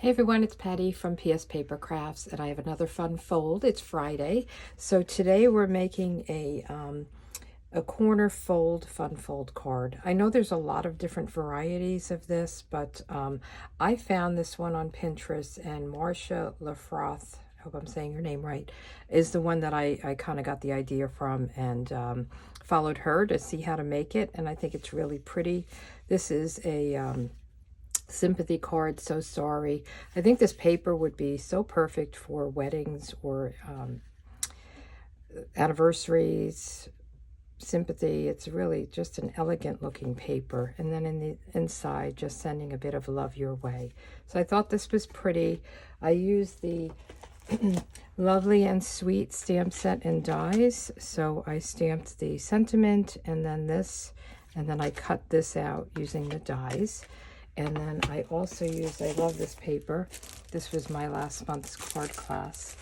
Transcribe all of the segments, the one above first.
Hey everyone, it's Patty from pspapercrafts, and I have another fun fold. It's Friday, so today we're making a corner fold fun fold card. I know there's a lot of different varieties of this, but I found this one on Pinterest, and Marcia Lafroth, I hope I'm saying your name right, is the one that I kind of got the idea from, and followed her to see how to make it, and I think it's really pretty. This is a Sympathy card, So Sorry. I think this paper would be so perfect for weddings or anniversaries. Sympathy, it's really just an elegant looking paper. And then in the inside, just sending a bit of love your way. So I thought this was pretty. I used the Lovely and Sweet stamp set and dies. So I stamped the sentiment and then this, and then I cut this out using the dies. And then I also used, I love this paper. This was my last month's card class.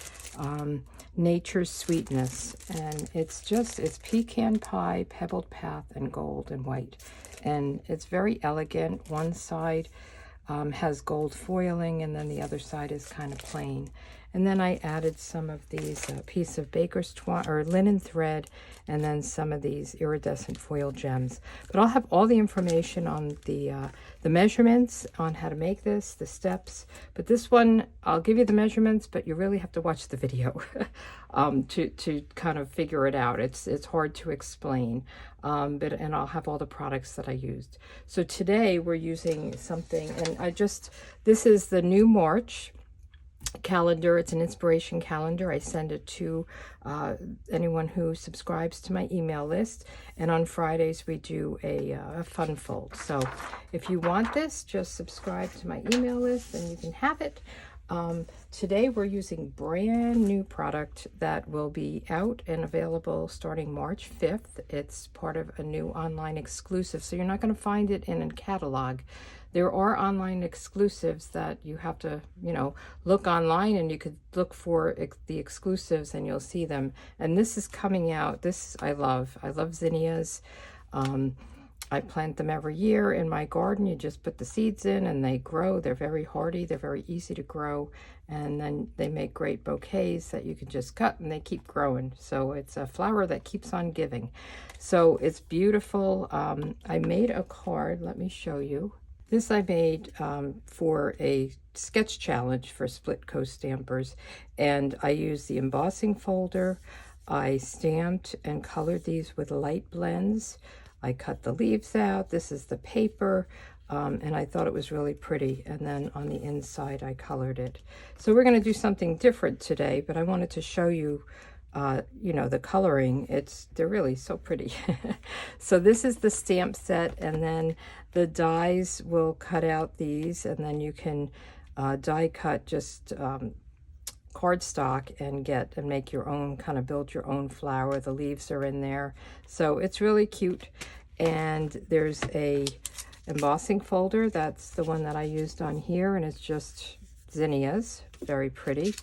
Nature's Sweetness. And it's pecan pie, pebbled path, and gold and white. And it's very elegant. One side has gold foiling, and then the other side is kind of plain. And then I added some of these piece of baker's twine or linen thread, and then some of these iridescent foil gems. But I'll have all the information on the measurements on how to make this, the steps. But this one, I'll give you the measurements, but you really have to watch the video to kind of figure it out. It's hard to explain. And I'll have all the products that I used. So today we're using something, and this is the new March calendar. It's an inspiration calendar. I send it to anyone who subscribes to my email list, and on Fridays we do a fun fold. So if you want this, just subscribe to my email list and you can have it. Today we're using brand new product that will be out and available starting March 5th. It's part of a new online exclusive, so you're not going to find it in a catalog. There are online exclusives that you have to, look online, and you could look for the exclusives and you'll see them. And this is coming out. This I love zinnias. I plant them every year in my garden. You just put the seeds in and they grow. They're very hardy. They're very easy to grow. And then they make great bouquets that you can just cut and they keep growing. So it's a flower that keeps on giving. So it's beautiful. I made a card. Let me show you. This I made for a sketch challenge for Split Coast stampers. And I used the embossing folder. I stamped and colored these with light blends. I cut the leaves out. This is the paper, and I thought it was really pretty. And then on the inside, I colored it. So we're going to do something different today, but I wanted to show you, the coloring. They're really so pretty. So this is the stamp set, and then the dies will cut out these, and then you can die cut just cardstock and make your own, kind of build your own flower. The leaves are in there, so it's really cute. And there's a embossing folder. That's the one that I used on here, and it's just zinnias, very pretty.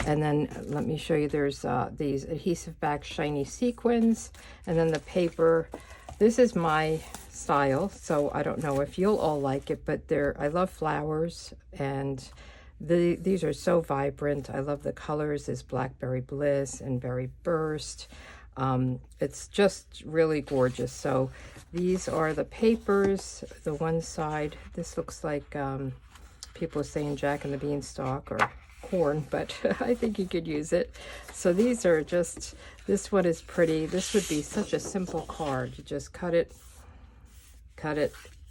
And then let me show you, there's these adhesive back shiny sequins, and then the paper. This is my style, so I don't know if you'll all like it, but I love flowers, and these are so vibrant. I love the colors. Is Blackberry Bliss and Berry Burst. It's just really gorgeous. So these are the papers. The one side, this looks like people are saying Jack and the Beanstalk or corn, but I think you could use it. So these are just, this one is pretty. This would be such a simple card. You just cut it,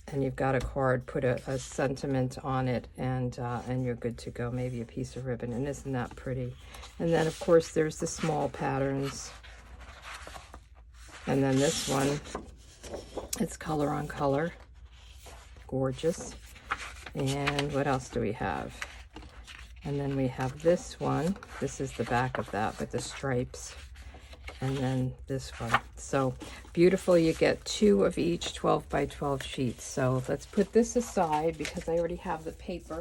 and you've got a card, put a sentiment on it, and you're good to go. Maybe a piece of ribbon, and isn't that pretty? And then, of course, there's the small patterns. And then this one, it's color on color. Gorgeous. And what else do we have? And then we have this one. This is the back of that with the stripes. And then this one. So beautiful. You get 2 of each 12 by 12 sheets. So let's put this aside because I already have the paper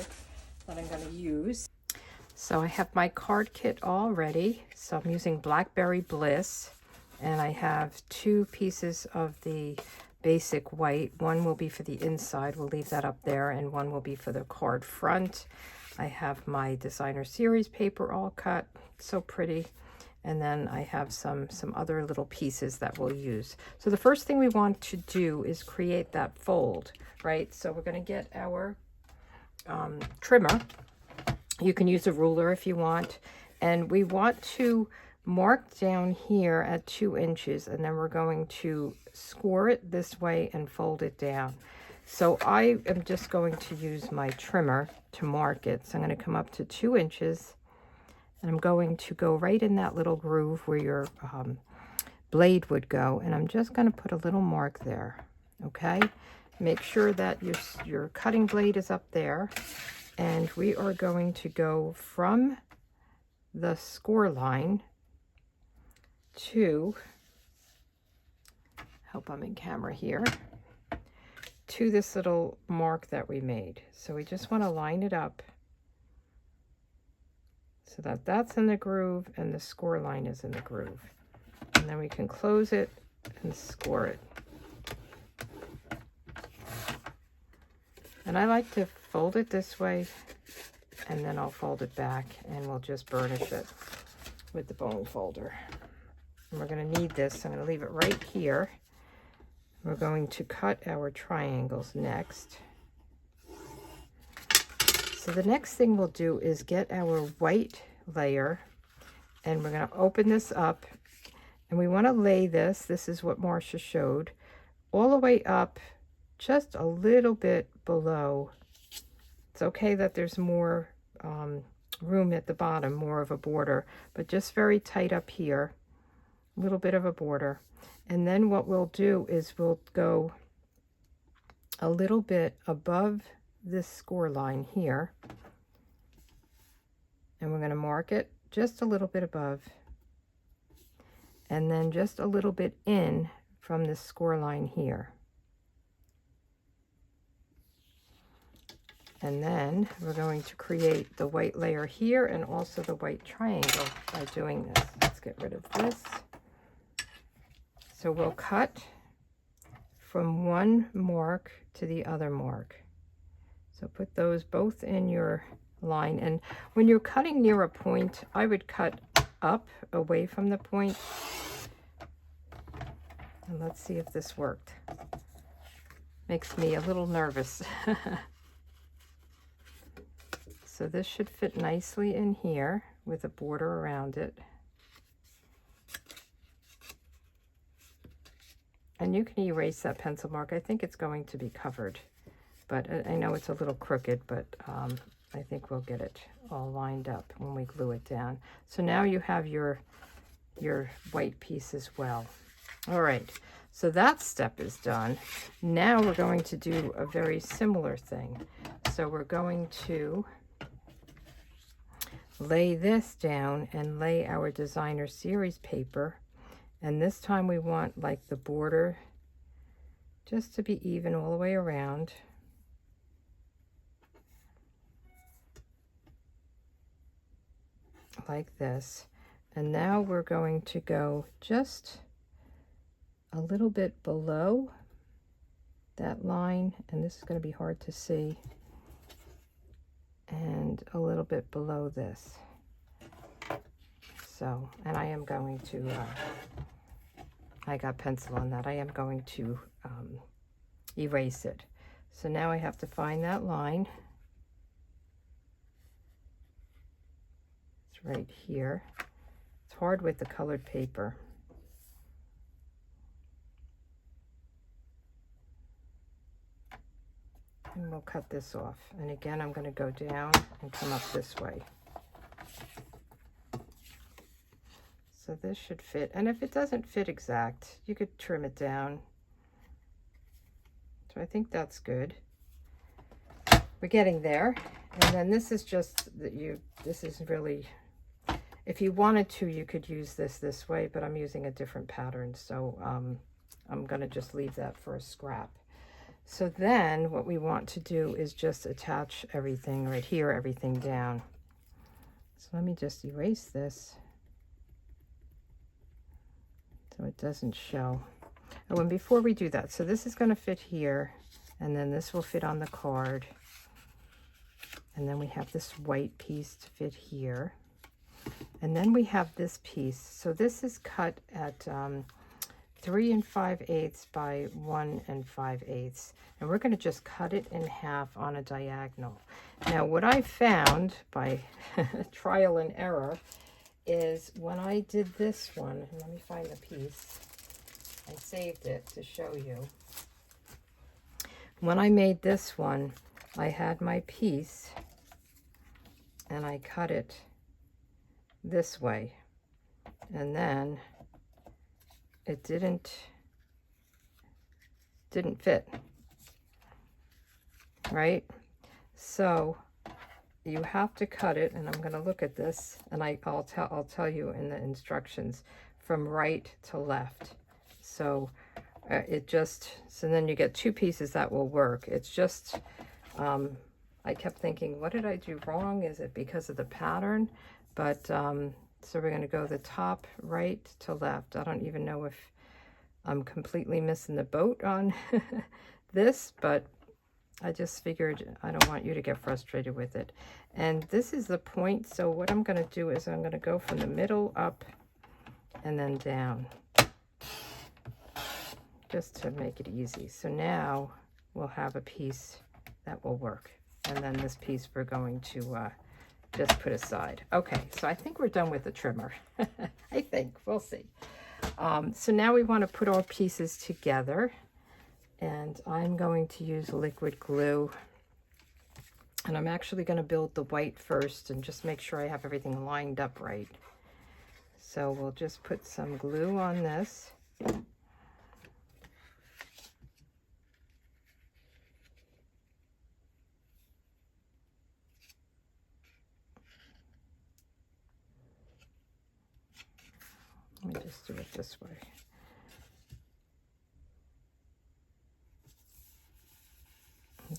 that I'm going to use. So I have my card kit all ready. So I'm using Blackberry Bliss, and I have 2 pieces of the basic white. One will be for the inside. We'll leave that up there, and one will be for the card front. I have my designer series paper all cut, so pretty. And then I have some other little pieces that we'll use. So the first thing we want to do is create that fold, right? So we're going to get our trimmer. You can use a ruler if you want. And we want to mark down here at 2 inches, and then we're going to score it this way and fold it down. So I am just going to use my trimmer to mark it. So I'm going to come up to 2 inches. And I'm going to go right in that little groove where your blade would go. And I'm just going to put a little mark there, okay? Make sure that your cutting blade is up there. And we are going to go from the score line to, hope I'm in camera here, to this little mark that we made. So we just want to line it up so that that's in the groove and the score line is in the groove. And then we can close it and score it. And I like to fold it this way, and then I'll fold it back and we'll just burnish it with the bone folder. And we're going to need this. I'm going to leave it right here. We're going to cut our triangles next. So the next thing we'll do is get our white layer, and we're going to open this up, and we want to lay this. This is what Marcia showed, all the way up just a little bit below. It's okay that there's more room at the bottom, more of a border, but just very tight up here, a little bit of a border. And then what we'll do is we'll go a little bit above this score line here, and we're going to mark it just a little bit above, and then just a little bit in from this score line here. And then we're going to create the white layer here and also the white triangle by doing this. Let's get rid of this. So we'll cut from one mark to the other mark. So put those both in your line. And when you're cutting near a point, I would cut up away from the point. And let's see if this worked. Makes me a little nervous. So this should fit nicely in here with a border around it. And you can erase that pencil mark. I think it's going to be covered, but I know it's a little crooked, but I think we'll get it all lined up when we glue it down. So now you have your white piece as well. All right, so that step is done. Now we're going to do a very similar thing. So we're going to lay this down and lay our designer series paper. And this time we want like the border just to be even all the way around. Like this. And now we're going to go just a little bit below that line, and this is going to be hard to see, and a little bit below this. So, and I am going to, I got pencil on that, I am going to erase it. So now I have to find that line. It's right here. It's hard with the colored paper. And we'll cut this off. And again, I'm going to go down and come up this way. So this should fit. And if it doesn't fit exact, you could trim it down. So I think that's good. We're getting there. And then this is just that this is really, if you wanted to, you could use this way, but I'm using a different pattern. So I'm going to just leave that for a scrap. So then what we want to do is just attach everything right here, everything down. So let me just erase this so it doesn't show. Oh, and before we do that, so this is going to fit here, and then this will fit on the card. And then we have this white piece to fit here. And then we have this piece. So this is cut at 3 5/8 by 1 5/8. And we're going to just cut it in half on a diagonal. Now what I found by trial and error is when I did this one, let me find the piece. I saved it to show you. When I made this one, I had my piece and I cut it this way, and then it didn't fit, right? So you have to cut it, and I'm going to look at this, and I'll tell you in the instructions, from right to left. So so then you get two pieces that will work. It's just I kept thinking, what did I do wrong? Is it because of the pattern? But so we're going to go the top right to left. I don't even know if I'm completely missing the boat on this, but I just figured I don't want you to get frustrated with it. And this is the point. So what I'm going to do is I'm going to go from the middle up and then down, just to make it easy. So now we'll have a piece that will work. And then this piece we're going to just put aside. Okay, so I think we're done with the trimmer. I think, we'll see. So now we want to put our pieces together, and I'm going to use liquid glue, and I'm actually going to build the white first and just make sure I have everything lined up right. So we'll just put some glue on this. Let me just do it this way.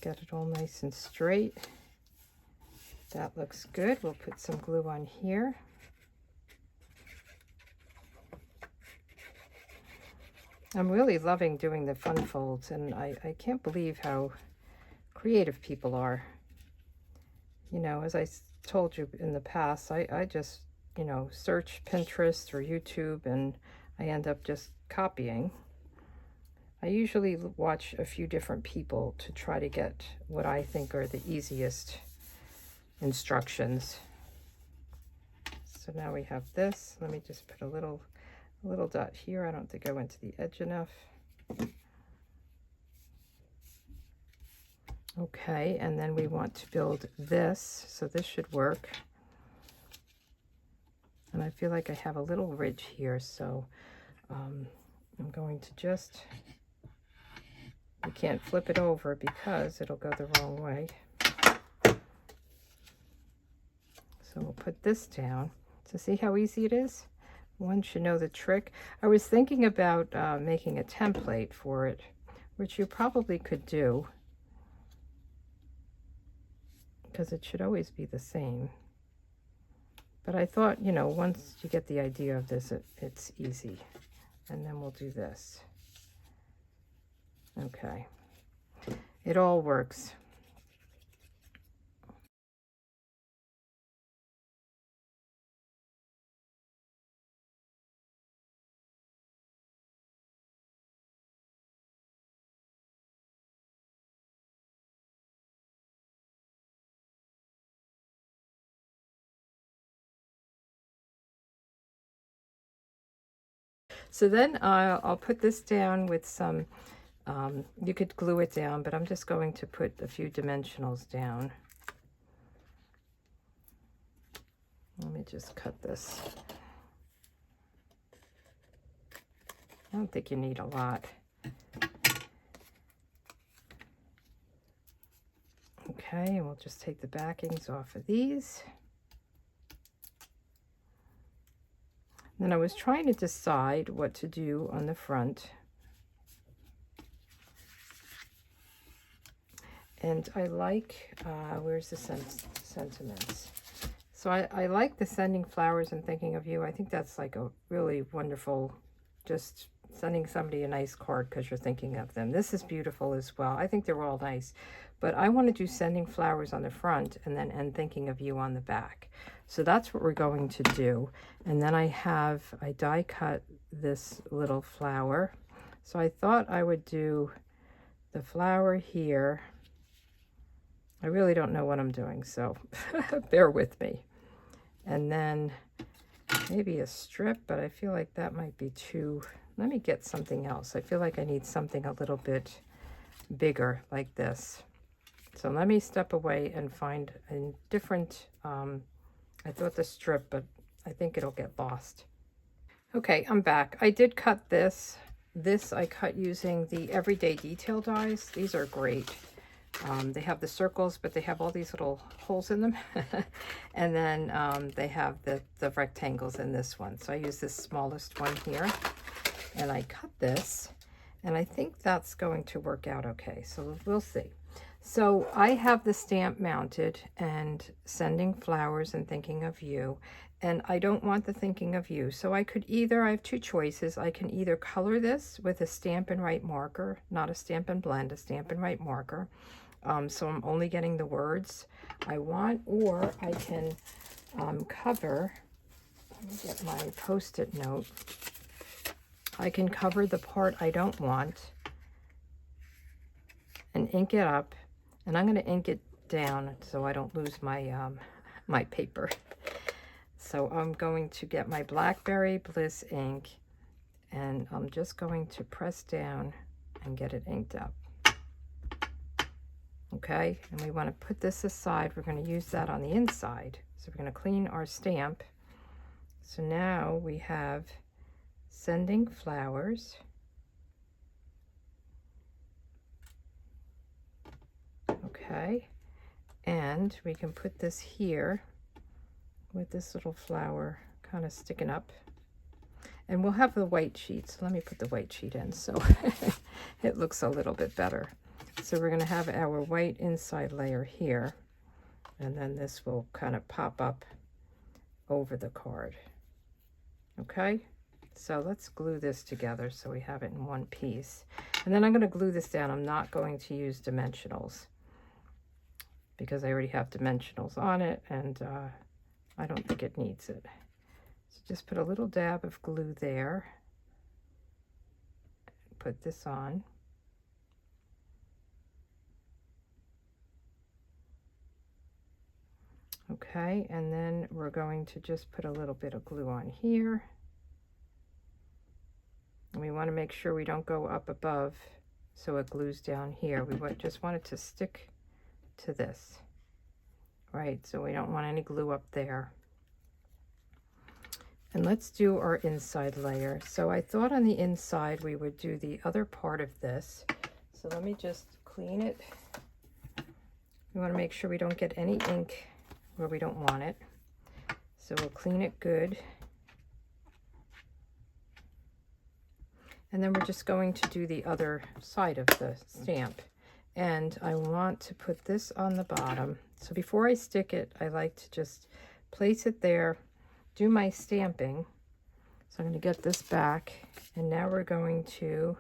Get it all nice and straight. That looks good. We'll put some glue on here. I'm really loving doing the fun folds, and I can't believe how creative people are. You know, as I told you in the past, I just, you know, search Pinterest or YouTube, and I end up just copying. I usually watch a few different people to try to get what I think are the easiest instructions. So now we have this. Let me just put a little dot here. I don't think I went to the edge enough. Okay, and then we want to build this, so this should work. And I feel like I have a little ridge here, so I'm going to just, you can't flip it over because it'll go the wrong way. So we'll put this down. So see how easy it is? One should know the trick. I was thinking about making a template for it, which you probably could do, because it should always be the same. But I thought, you know, once you get the idea of this, it's easy. And then we'll do this. Okay. It all works. So then I'll put this down with some, you could glue it down, but I'm just going to put a few dimensionals down. Let me just cut this. I don't think you need a lot. Okay, and we'll just take the backings off of these. Then I was trying to decide what to do on the front. And I like, where's the sentiments? So I like the sending flowers and thinking of you. I think that's like a really wonderful just sending somebody a nice card because you're thinking of them. This is beautiful as well. I think they're all nice, but I want to do sending flowers on the front and thinking of you on the back. So that's what we're going to do. And then I die cut this little flower. So I thought I would do the flower here. I really don't know what I'm doing, so bear with me. And then maybe a strip, but I feel like that might be too... Let me get something else. I feel like I need something a little bit bigger like this. So let me step away and find a different... I thought the strip, but I think it'll get lost. Okay, I'm back. I did cut this. This I cut using the Everyday Detail dies. These are great. They have the circles, but they have all these little holes in them. And then they have the rectangles in this one. So I use this smallest one here. And I cut this. And I think that's going to work out okay. So we'll see. So I have the stamp mounted and sending flowers and thinking of you. And I don't want the thinking of you. So I have two choices. I can either color this with a Stampin' Write marker, not a Stampin' Blend, a Stampin' Write marker. So I'm only getting the words I want, or I can cover, let me get my Post-it note. I can cover the part I don't want and ink it up, and I'm going to ink it down so I don't lose my my paper. So I'm going to get my Blackberry Bliss ink, and I'm just going to press down and get it inked up. Okay, and we want to put this aside. We're going to use that on the inside. So we're going to clean our stamp. So now we have sending flowers. Okay, and we can put this here with this little flower kind of sticking up. And we'll have the white sheet. So let me put the white sheet in so it looks a little bit better. So we're going to have our white inside layer here, and then this will kind of pop up over the card. Okay, so let's glue this together so we have it in one piece. And then I'm going to glue this down. I'm not going to use dimensionals because I already have dimensionals on it, and I don't think it needs it. So just put a little dab of glue there. Put this on. Okay, and then we're going to just put a little bit of glue on here. And we want to make sure we don't go up above so it glues down here. We just want it to stick to this, right? So we don't want any glue up there. And let's do our inside layer. So I thought on the inside we would do the other part of this. So let me just clean it. We want to make sure we don't get any ink where we don't want it. So we'll clean it good. And then we're just going to do the other side of the stamp. And I want to put this on the bottom. So before I stick it, I like to just place it there, do my stamping. So I'm going to get this back. And now we're going to,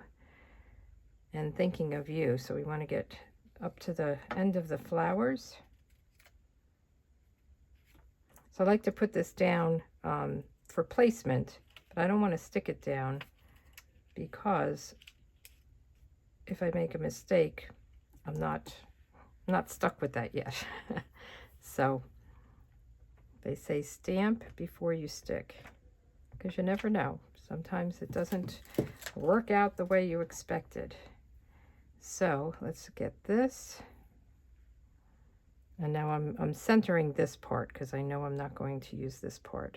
and thinking of you. So we want to get up to the end of the flowers. So I like to put this down for placement, but I don't want to stick it down because if I make a mistake, I'm not stuck with that yet. So they say stamp before you stick, because you never know. Sometimes it doesn't work out the way you expected. So let's get this. And now I'm centering this part because I know I'm not going to use this part.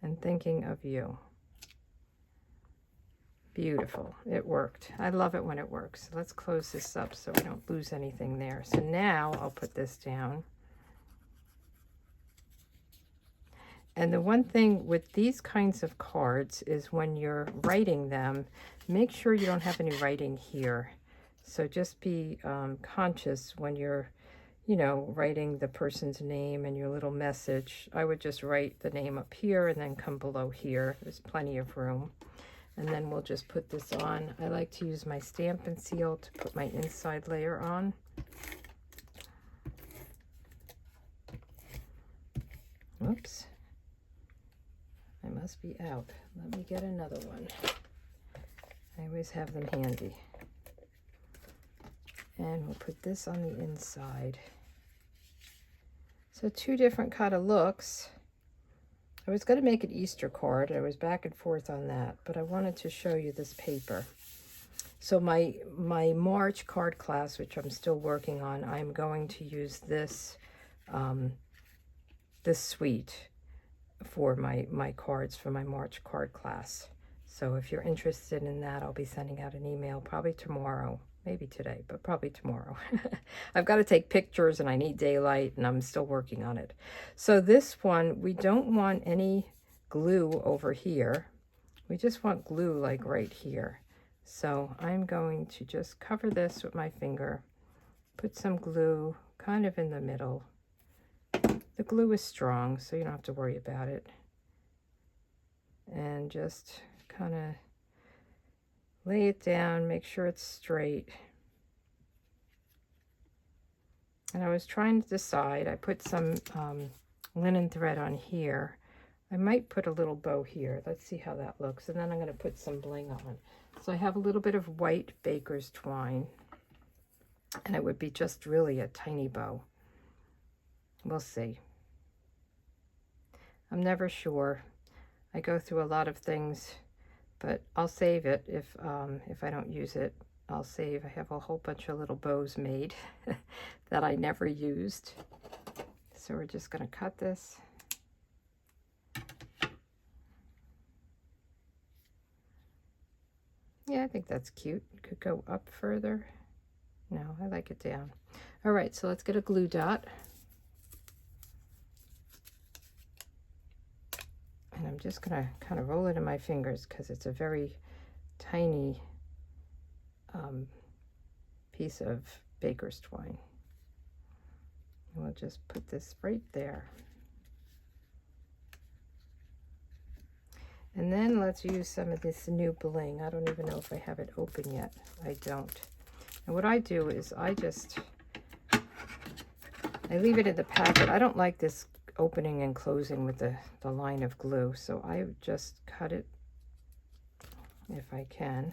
And thinking of you. Beautiful. It worked. I love it when it works. Let's close this up so we don't lose anything there. So now I'll put this down. And the one thing with these kinds of cards is when you're writing them, make sure you don't have any writing here. So just be conscious when you're, you know, writing the person's name and your little message. I would just write the name up here and then come below here. There's plenty of room. and then we'll just put this on. I like to use my Stamp and Seal to put my inside layer on. Oops, I must be out. Let me get another one. I always have them handy. And we'll put this on the inside. So two different kind of looks. I was going to make an Easter card. I was back and forth on that, but I wanted to show you this paper. So my March card class, which I'm still working on, I'm going to use this this suite for my cards for my March card class. So if you're interested in that, I'll be sending out an email probably tomorrow, maybe today, but probably tomorrow. I've got to take pictures and I need daylight and I'm still working on it. So this one, we don't want any glue over here. We just want glue like right here. So I'm going to just cover this with my finger, put some glue kind of in the middle. The glue is strong, so you don't have to worry about it. And just kind of lay it down, make sure it's straight. And I was trying to decide, I put some linen thread on here. I might put a little bow here. Let's see how that looks. And then I'm going to put some bling on. So I have a little bit of white baker's twine. And it would be just really a tiny bow. We'll see. I'm never sure. I go through a lot of things, but I'll save it if I don't use it. I'll save. I have a whole bunch of little bows made that I never used. So we're just going to cut this. Yeah, I think that's cute. It could go up further. No, I like it down. All right, so let's get a glue dot. And I'm just going to kind of roll it in my fingers because it's a very tiny piece of baker's twine. And we'll just put this right there. And then let's use some of this new bling. I don't even know if I have it open yet. I don't. And what I do is I leave it in the packet. I don't like this opening and closing with the line of glue, so I just cut it if I can.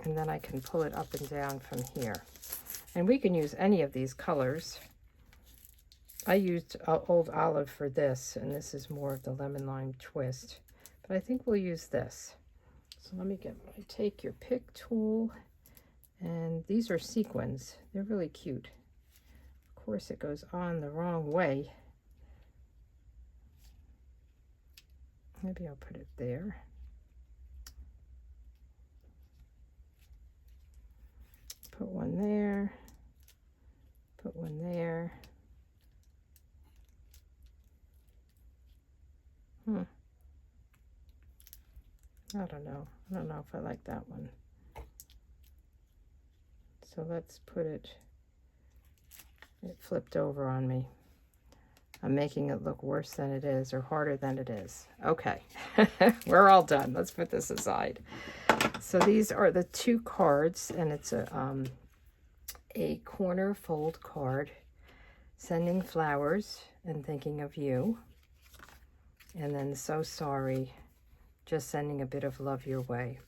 And then I can pull it up and down from here. And we can use any of these colors. I used Old Olive for this, and this is more of the Lemon Lime Twist. But I think we'll use this. So let me take your pick tool, and these are sequins. They're really cute. Of course, it goes on the wrong way. Maybe I'll put it there. Put one there. Put one there. I don't know. I don't know if I like that one. So let's put it, it flipped over on me. I'm making it look worse than it is or harder than it is. Okay, we're all done. Let's put this aside. So these are the two cards, and it's a corner fold card, sending flowers and thinking of you. And then so sorry, just sending a bit of love your way.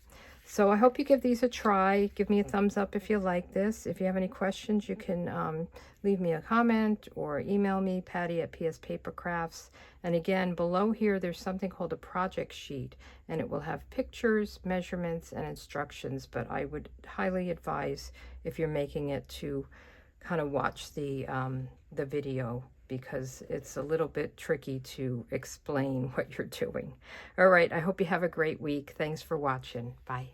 So I hope you give these a try. Give me a thumbs up if you like this. If you have any questions, you can leave me a comment or email me, Patty@pspapercrafts. And again, below here, there's something called a project sheet, and it will have pictures, measurements, and instructions. But I would highly advise, if you're making it, to kind of watch the video, because it's a little bit tricky to explain what you're doing. All right, I hope you have a great week. Thanks for watching. Bye.